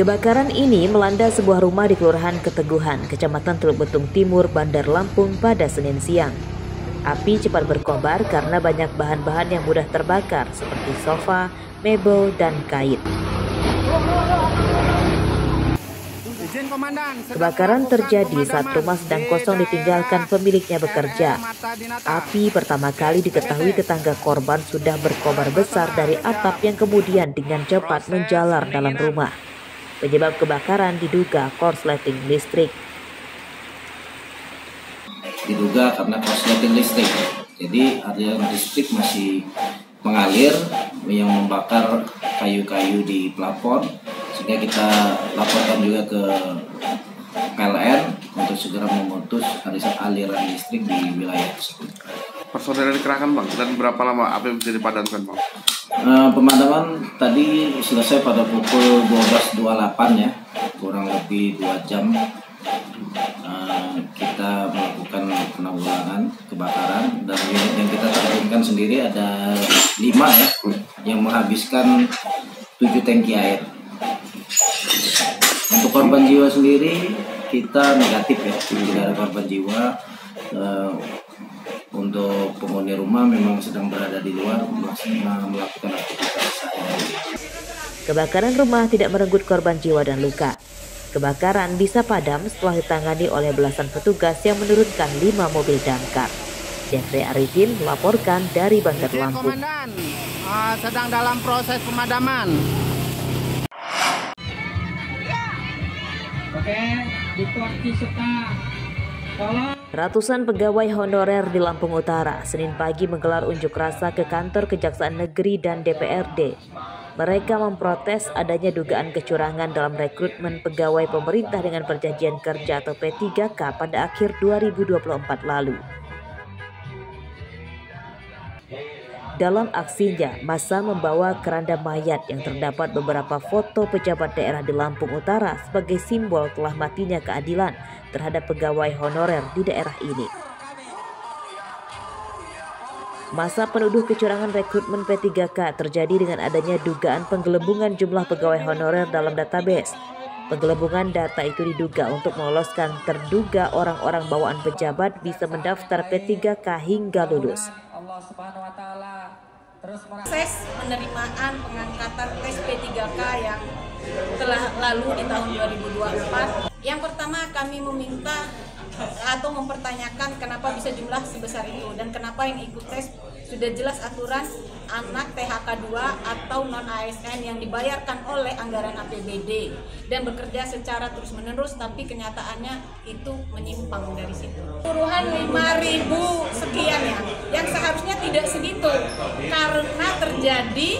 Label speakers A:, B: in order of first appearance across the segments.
A: Kebakaran ini melanda sebuah rumah di Kelurahan Keteguhan, Kecamatan Teluk Betung Timur, Bandar Lampung pada Senin siang. Api cepat berkobar karena banyak bahan-bahan yang mudah terbakar seperti sofa, mebel, dan kain. Kebakaran terjadi saat rumah sedang kosong ditinggalkan pemiliknya bekerja. Api pertama kali diketahui tetangga korban sudah berkobar besar dari atap yang kemudian dengan cepat menjalar dalam rumah. Penyebab kebakaran diduga korsleting listrik.
B: Diduga karena korsleting listrik. Jadi aliran listrik masih mengalir yang membakar kayu-kayu di plafon, sehingga kita laporkan juga ke PLN untuk segera memutus aliran listrik di wilayah tersebut.
C: Personel dikerahkan Bang, dan berapa lama api bisa dipadamkan Bang?
B: Pemadaman tadi selesai pada pukul 12.28 ya, kurang lebih 2 jam. Kita melakukan penanggulangan kebakaran, dan unit yang kita terjunkan sendiri ada 5 ya, yang menghabiskan 7 tangki air. Untuk korban jiwa sendiri kita negatif ya, tidak ada korban jiwa. Untuk penghuni rumah memang sedang berada di luar melakukan aktivitas sehari-hari.
A: Kebakaran rumah tidak merenggut korban jiwa dan luka. Kebakaran bisa padam setelah ditangani oleh belasan petugas yang menurunkan 5 mobil damkar. Jeffrey Arifin melaporkan dari Bandar Lampung.
D: Komandan, sedang dalam proses pemadaman. Oke, di porsi suka.
A: Ratusan pegawai honorer di Lampung Utara Senin pagi menggelar unjuk rasa ke kantor Kejaksaan Negeri dan DPRD. Mereka memprotes adanya dugaan kecurangan dalam rekrutmen pegawai pemerintah dengan perjanjian kerja atau P3K pada akhir 2024 lalu. Dalam aksinya, massa membawa keranda mayat yang terdapat beberapa foto pejabat daerah di Lampung Utara sebagai simbol telah matinya keadilan terhadap pegawai honorer di daerah ini. Massa penuduh kecurangan rekrutmen P3K terjadi dengan adanya dugaan penggelembungan jumlah pegawai honorer dalam database. Penggelembungan data itu diduga untuk meloloskan terduga orang-orang bawaan pejabat bisa mendaftar P3K hingga lulus.
E: Proses penerimaan pengangkatan tes P3K yang telah lalu di tahun 2024. Yang pertama, kami meminta atau mempertanyakan kenapa bisa jumlah sebesar itu dan kenapa yang ikut tes sudah jelas aturan anak THK 2 atau non ASN yang dibayarkan oleh anggaran APBD dan bekerja secara terus-menerus, tapi kenyataannya itu menyimpang dari situ. Turuhan 5.000 sekian ya, yang seharusnya tidak segitu karena terjadi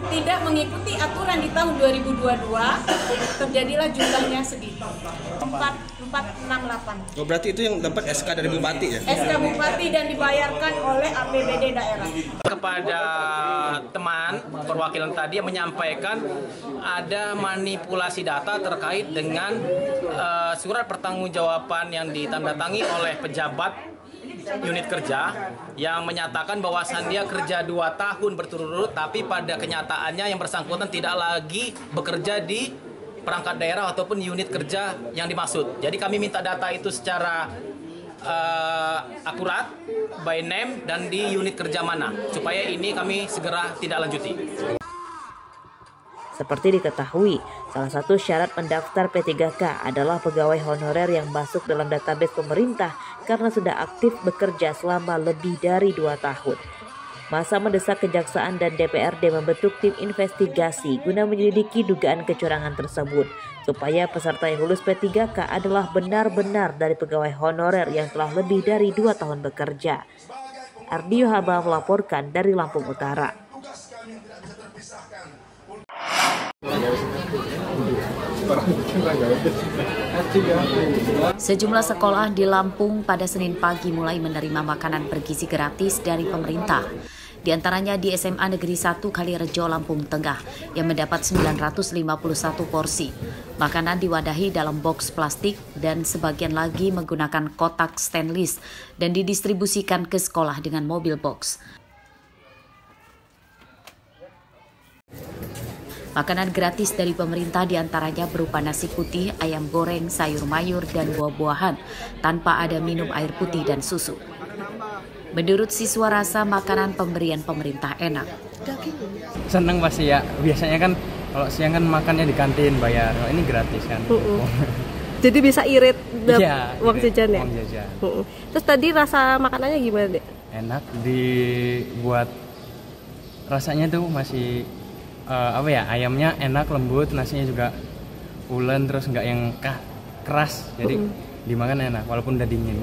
E: tidak mengikuti aturan di tahun 2022, terjadilah jumlahnya segitu 468.
F: Oh, berarti itu yang dapat SK dari Bupati ya?
E: SK Bupati dan dibayarkan oleh APBD daerah.
G: Kepada teman perwakilan tadi yang menyampaikan ada manipulasi data terkait dengan surat pertanggungjawaban yang ditandatangani oleh pejabat unit kerja yang menyatakan bahwasan dia kerja 2 tahun berturut-turut, tapi pada kenyataannya yang bersangkutan tidak lagi bekerja di perangkat daerah ataupun unit kerja yang dimaksud. Jadi kami minta data itu secara akurat, by name dan di unit kerja mana, supaya ini kami segera tidak lanjuti.
A: Seperti diketahui, salah satu syarat mendaftar P3K adalah pegawai honorer yang masuk dalam database pemerintah karena sudah aktif bekerja selama lebih dari 2 tahun. Massa mendesak Kejaksaan dan DPRD membentuk tim investigasi guna menyelidiki dugaan kecurangan tersebut, supaya peserta yang lulus P3K adalah benar-benar dari pegawai honorer yang telah lebih dari 2 tahun bekerja. Ardi Yohaba melaporkan dari Lampung Utara.
H: Sejumlah sekolah di Lampung pada Senin pagi mulai menerima makanan bergizi gratis dari pemerintah. Di antaranya di SMA Negeri 1 Kalirejo, Lampung Tengah yang mendapat 951 porsi. Makanan diwadahi dalam box plastik dan sebagian lagi menggunakan kotak stainless dan didistribusikan ke sekolah dengan mobil box. Makanan gratis dari pemerintah diantaranya berupa nasi putih, ayam goreng, sayur mayur, dan buah-buahan, tanpa ada minum air putih dan susu. Menurut siswa, rasa makanan pemberian pemerintah enak.
I: Seneng pasti ya, biasanya kan kalau siang kan makannya di kantin bayar, kalau ini gratis kan.
J: Jadi bisa irit uang
I: irit,
J: jajan ya?
I: Uang jajan.
J: Terus tadi rasa makanannya gimana, Dek?
I: Enak, dibuat rasanya tuh masih ayamnya enak, lembut, nasinya juga ulen, terus nggak yang keras, jadi dimakan enak walaupun udah dingin.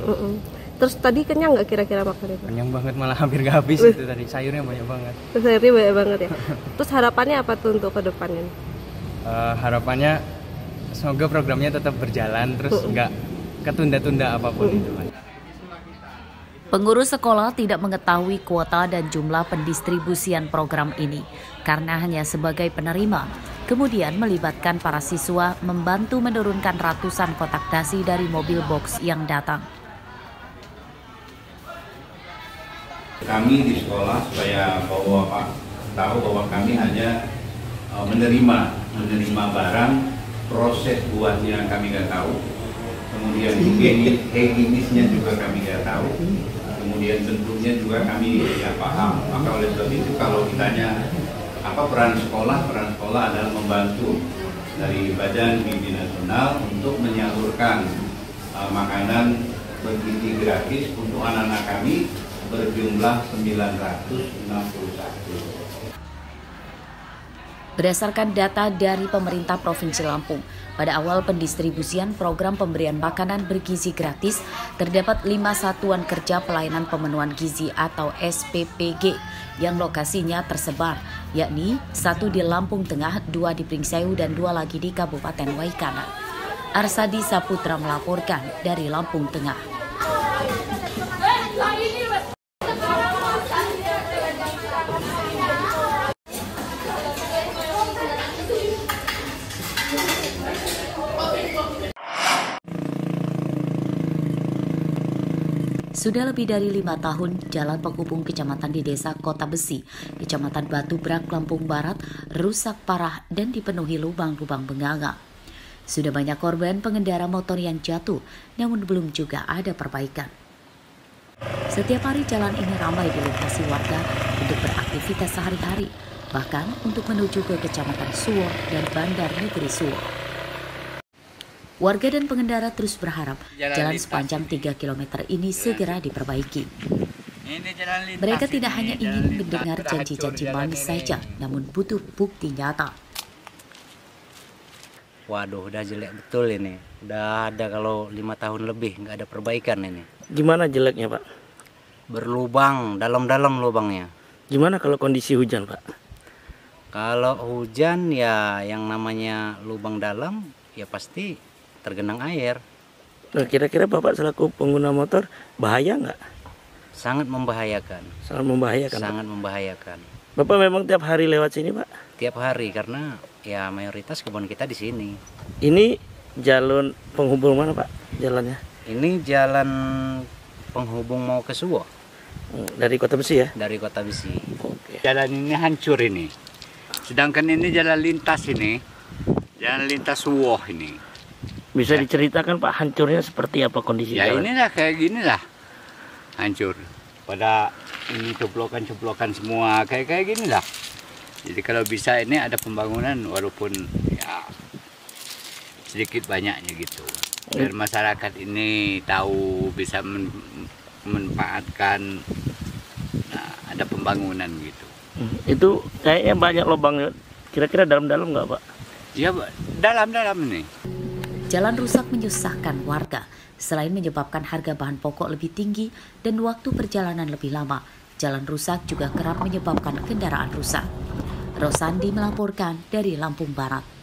J: Terus tadi kenyang nggak kira-kira makannya?
I: Kenyang banget, malah hampir nggak habis itu tadi, sayurnya banyak banget.
J: Sayurnya banyak banget ya? Terus harapannya apa tuh untuk ke depannya?
I: Harapannya semoga programnya tetap berjalan, terus nggak ketunda-tunda apapun itu.
H: Pengurus sekolah tidak mengetahui kuota dan jumlah pendistribusian program ini karena hanya sebagai penerima. Kemudian melibatkan para siswa membantu menurunkan ratusan kotak nasi dari mobil box yang datang.
K: Kami di sekolah supaya Bapak tahu bahwa kami hanya menerima barang, proses buatnya kami nggak tahu, kemudian higienisnya juga kami nggak tahu, kemudian bentuknya juga kami tidak paham. Maka oleh sebab itu kalau ditanya apa peran sekolah adalah membantu dari Badan Gizi Nasional untuk menyalurkan makanan bergizi gratis untuk anak-anak kami berjumlah 961.
H: Berdasarkan data dari pemerintah Provinsi Lampung, pada awal pendistribusian program pemberian makanan bergizi gratis, terdapat 5 satuan kerja pelayanan pemenuhan gizi atau SPPG yang lokasinya tersebar, yakni 1 di Lampung Tengah, 2 di Pringsewu, dan 2 lagi di Kabupaten Waikana. Arsadi Saputra melaporkan dari Lampung Tengah. Sudah lebih dari 5 tahun, jalan penghubung kecamatan di desa Kota Besi, kecamatan Batu Brak, Lampung Barat, rusak parah dan dipenuhi lubang-lubang benganga. Sudah banyak korban pengendara motor yang jatuh, namun belum juga ada perbaikan. Setiap hari jalan ini ramai dilintasi warga untuk beraktivitas sehari-hari, bahkan untuk menuju ke kecamatan Suwo dan Bandar Negeri Suwo. Warga dan pengendara terus berharap jalan sepanjang 3 km ini segera diperbaiki. Mereka tidak hanya ingin mendengar janji-janji manis saja, namun butuh bukti nyata.
L: Waduh, udah jelek betul ini. Udah ada kalau 5 tahun lebih nggak ada perbaikan ini.
F: Gimana jeleknya, Pak?
L: Berlubang, dalam-dalam lubangnya.
F: Gimana kalau kondisi hujan, Pak?
L: Kalau hujan ya yang namanya lubang dalam ya pasti tergenang air.
F: Nah, kira-kira Bapak selaku pengguna motor bahaya nggak?
L: Sangat membahayakan.
F: Sangat membahayakan.
L: Sangat membahayakan.
F: Bapak memang tiap hari lewat sini, Pak?
L: Tiap hari karena ya mayoritas kebun kita di sini.
F: Ini jalan penghubung mana, Pak? Jalannya?
L: Ini jalan penghubung mau ke Suwo.
F: Dari Kota Besi ya?
L: Dari Kota Besi.
F: Oke.
M: Jalan ini hancur ini. Sedangkan ini jalan lintas ini. Jalan lintas Suwo ini.
F: Bisa diceritakan Pak hancurnya seperti apa kondisi
M: ya
F: jalan?
M: Inilah kayak gini lah hancur. Pada ini ceplokan-ceplokan semua kayak gini lah. Jadi kalau bisa ini ada pembangunan walaupun ya sedikit banyaknya gitu. Biar masyarakat ini tahu bisa memanfaatkan ada pembangunan gitu.
F: Itu kayaknya banyak lubang. Kira-kira dalam-dalam nggak, Pak?
M: Ya dalam-dalam ini.
H: Jalan rusak menyusahkan warga. Selain menyebabkan harga bahan pokok lebih tinggi dan waktu perjalanan lebih lama, jalan rusak juga kerap menyebabkan kendaraan rusak. Rosandi melaporkan dari Lampung Barat.